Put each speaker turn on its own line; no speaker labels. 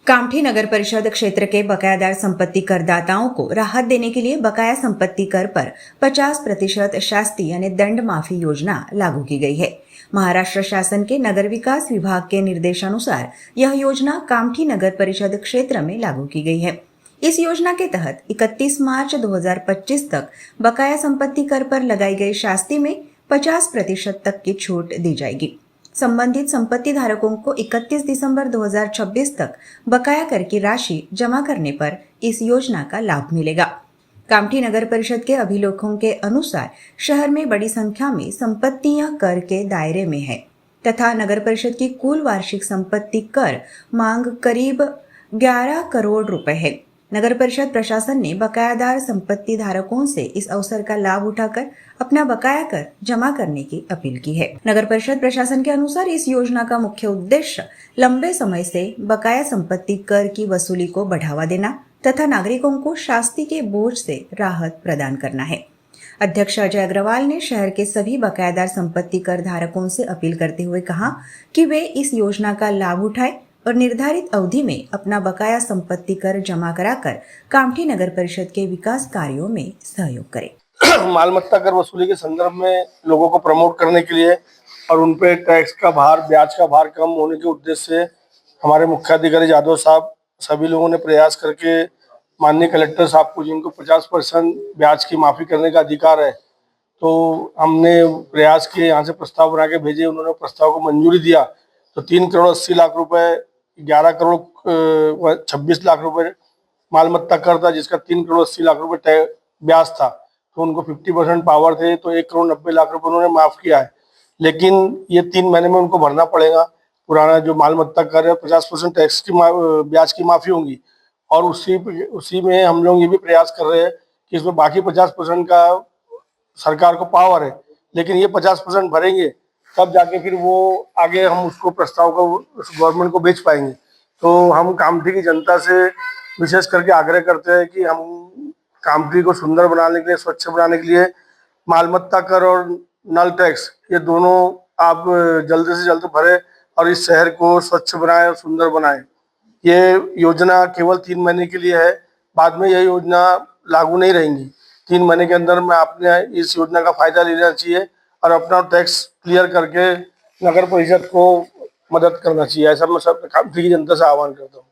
कामठी नगर परिषद क्षेत्र के बकायादार संपत्ति करदाताओं को राहत देने के लिए बकाया संपत्ति कर पर 50% शास्ति यानी दंड माफी योजना लागू की गई है। महाराष्ट्र शासन के नगर विकास विभाग के निर्देशानुसार यह योजना कामठी नगर परिषद क्षेत्र में लागू की गई है। इस योजना के तहत 31 मार्च 2025 तक बकाया संपत्ति कर पर लगाई गई शास्ति में 50% तक की छूट दी जाएगी। संबंधित संपत्ति धारकों को 31 दिसंबर 2026 तक बकाया कर की राशि जमा करने पर इस योजना का लाभ मिलेगा। कामठी नगर परिषद के अभिलेखों के अनुसार शहर में बड़ी संख्या में संपत्तियां कर के दायरे में है तथा नगर परिषद की कुल वार्षिक संपत्ति कर मांग करीब 11 करोड़ रुपए है। नगर परिषद प्रशासन ने बकायादार संपत्ति धारकों से इस अवसर का लाभ उठाकर अपना बकाया कर जमा करने की अपील की है। नगर परिषद प्रशासन के अनुसार इस योजना का मुख्य उद्देश्य लंबे समय से बकाया संपत्ति कर की वसूली को बढ़ावा देना तथा नागरिकों को शास्ति के बोझ से राहत प्रदान करना है। अध्यक्ष अजय अग्रवाल ने शहर के सभी बकायादार संपत्ति कर धारकों से अपील करते हुए कहा कि वे इस योजना का लाभ उठाएं और निर्धारित अवधि में अपना बकाया संपत्ति कर जमा कराकर कामठी नगर परिषद के विकास कार्यों में सहयोग करें।
मालमत्ता कर वसूली के संदर्भ में लोगों को प्रमोट करने के लिए और उन पे टैक्स का भार, ब्याज का भार कम होने के उद्देश्य से हमारे मुख्याधिकारी यादव साहब सभी लोगों ने प्रयास करके माननीय कलेक्टर साहब को, जिनको 50% ब्याज की माफी करने का अधिकार है, तो हमने प्रयास किए, यहाँ से प्रस्ताव बना के भेजे। उन्होंने प्रस्ताव को मंजूरी दिया तो 3 करोड़ 80 लाख रुपए, 11 करोड़ 26 लाख रुपए मालमत्ता कर था, जिसका 3 करोड़ 80 लाख रुपए ब्याज था। तो उनको 50% पावर थे, तो 1 करोड़ 90 लाख रुपए उन्होंने माफ किया है। लेकिन ये 3 महीने में उनको भरना पड़ेगा। पुराना जो मालमत्ता कर है 50% टैक्स की ब्याज की माफी होगी। और उसी में हम लोग ये भी प्रयास कर रहे हैं कि इसमें बाकी 50% का सरकार को पावर है, लेकिन ये 50% भरेंगे तब जाके फिर वो आगे हम उसको प्रस्ताव को गवर्नमेंट को बेच पाएंगे। तो हम कामठी की जनता से विशेष करके आग्रह करते हैं कि हम कामठी को सुंदर बनाने के लिए, स्वच्छ बनाने के लिए मालमत्ता कर और नल टैक्स ये दोनों आप जल्द से जल्द भरें और इस शहर को स्वच्छ बनाएं और सुंदर बनाएं। ये योजना केवल 3 महीने के लिए है, बाद में यह योजना लागू नहीं रहेंगी। 3 महीने के अंदर में आपने इस योजना का फायदा लेना चाहिए और अपना टैक्स क्लियर करके नगर परिषद को मदद करना चाहिए। ऐसा मैं सब कामठी की जनता से आह्वान करता हूँ।